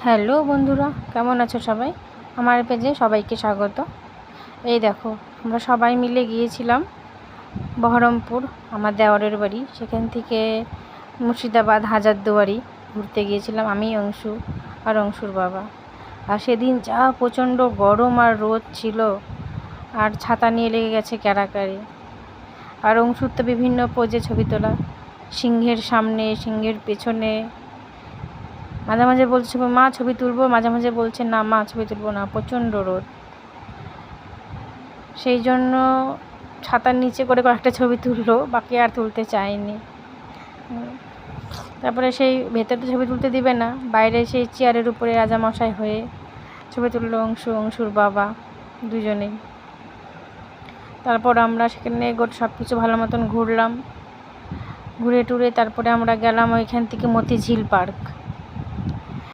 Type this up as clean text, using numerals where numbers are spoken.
Hello বন্ধুরা, কেমন আছো সবাই? আমার পেজে সবাইকে স্বাগত। এই দেখো, আমরা সবাই মিলে গিয়েছিলাম বহরমপুর, আমার দেওরের বাড়ি। সেখান থেকে মুর্শিদাবাদ হাজারদুয়ারি ঘুরতে গিয়েছিলাম আমি, অংশু আর অংশুর বাবা। আর সেদিন যা প্রচণ্ড গরম আর রোদ ছিল, আর ছাতা নিয়ে লেগে গেছে ক্যাড়াকাড়ি। আর অংশুর তো বিভিন্ন পোজে ছবি তোলা, সিংহের সামনে, সিংহের পেছনে। মাঝে মাঝে বলছে মা ছবি তুলবো, মাঝে মাঝে বলছে না মা ছবি তুলবো না, প্রচণ্ড রোদ। সেই জন্য ছাতার নিচে করে কয়েকটা ছবি তুললো, বাকি আর তুলতে চায়নি। তারপরে সেই ভেতরে ছবি তুলতে দিবে না, বাইরে সেই চেয়ারের উপরে রাজামশাই হয়ে ছবি তুললো অংশুর বাবা দুজনেই। তারপর আমরা সেখানে সব কিছু ভালো মতন ঘুরলাম, ঘুরে টুরে তারপরে আমরা গেলাম ওইখান থেকে মতিঝিল পার্ক।